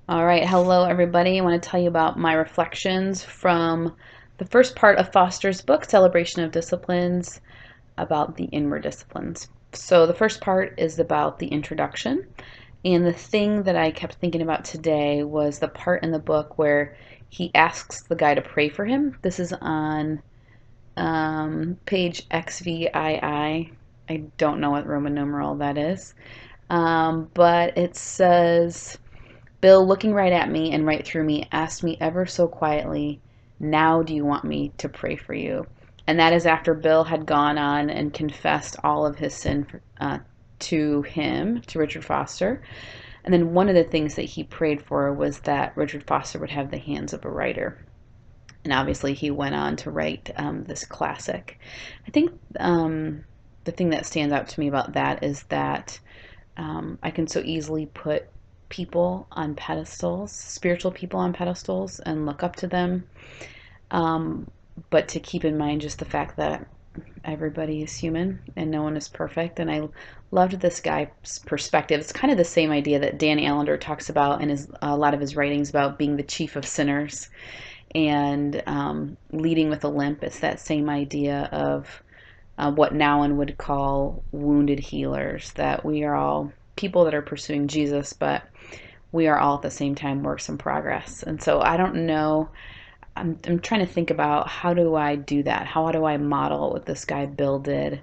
All right, hello everybody. I want to tell you about my reflections from the first part of Foster's book, Celebration of Disciplines, about the inward disciplines. So the first part is about the introduction, and the thing that I kept thinking about today was the part in the book where he asks the guy to pray for him. This is on page XVII. I don't know what Roman numeral that is, but it says, Bill, looking right at me and right through me, asked me ever so quietly, "Now do you want me to pray for you?" And that is after Bill had gone on and confessed all of his sin to him, to Richard Foster. And then one of the things that he prayed for was that Richard Foster would have the hands of a writer. And obviously, he went on to write this classic. I think the thing that stands out to me about that is that I can so easily put people on pedestals, spiritual people on pedestals, and look up to them. But to keep in mind just the fact that everybody is human and no one is perfect. And I loved this guy's perspective. It's kind of the same idea that Dan Allender talks about in a lot of his writings about being the chief of sinners and leading with a limp. It's that same idea of what Nouwen would call wounded healers, that we are all people that are pursuing Jesus, but we are all at the same time works in progress. And so I don't know. I'm trying to think about how do I do that? How do I model what this guy Bill did?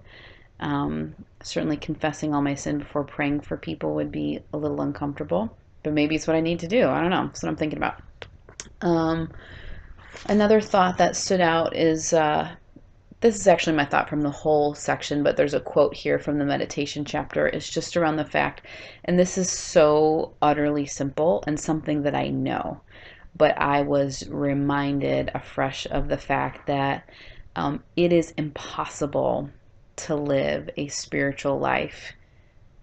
Certainly confessing all my sin before praying for people would be a little uncomfortable, but maybe it's what I need to do. I don't know. That's what I'm thinking about. Um, Another thought that stood out is this is actually my thought from the whole section, but there's a quote here from the meditation chapter. It's just around the fact, and this is so utterly simple and something that I know, but I was reminded afresh of the fact that it is impossible to live a spiritual life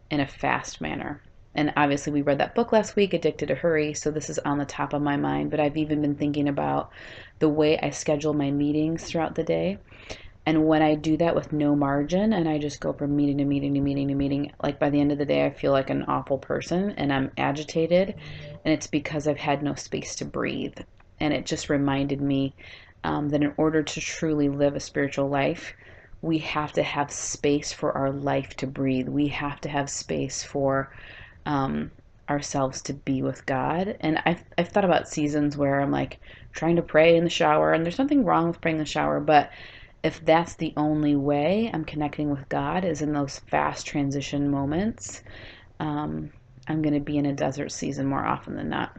in a fast manner. And obviously, we read that book last week, Addicted to Hurry, so this is on the top of my mind. But I've even been thinking about the way I schedule my meetings throughout the day. And when I do that with no margin and I just go from meeting to meeting to meeting to meeting, like by the end of the day, I feel like an awful person and I'm agitated. And it's because I've had no space to breathe. And it just reminded me that in order to truly live a spiritual life, we have to have space for our life to breathe. We have to have space for um, ourselves to be with God. And I've thought about seasons where I'm like trying to pray in the shower, and there's nothing wrong with praying in the shower, but if that's the only way I'm connecting with God is in those fast transition moments, I'm going to be in a desert season more often than not.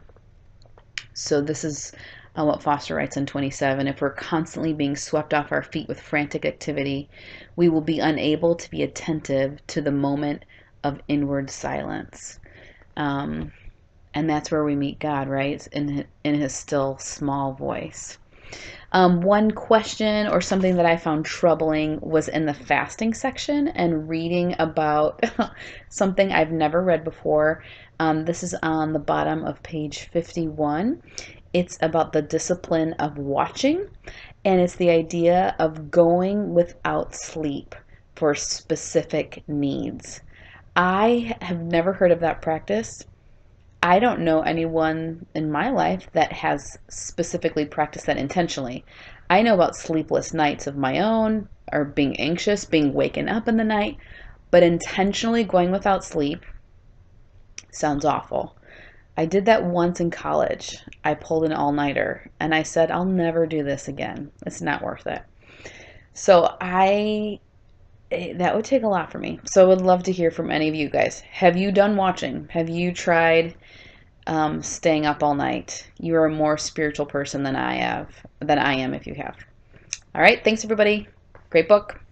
So this is what Foster writes in 27. If we're constantly being swept off our feet with frantic activity, we will be unable to be attentive to the moment of inward silence. Um, and that's where we meet God, right? In his still small voice. One question or something that I found troubling was in the fasting section and reading about something I've never read before. This is on the bottom of page 51. It's about the discipline of watching, and it's the idea of going without sleep for specific needs. I have never heard of that practice. I don't know anyone in my life that has specifically practiced that intentionally. I know about sleepless nights of my own, or being anxious, being waken up in the night, but intentionally going without sleep sounds awful. I did that once in college. I pulled an all-nighter and I said, I'll never do this again. It's not worth it. So that would take a lot for me. So I would love to hear from any of you guys. Have you done watching? Have you tried staying up all night? You're a more spiritual person than I am if you have. All right, thanks everybody. Great book.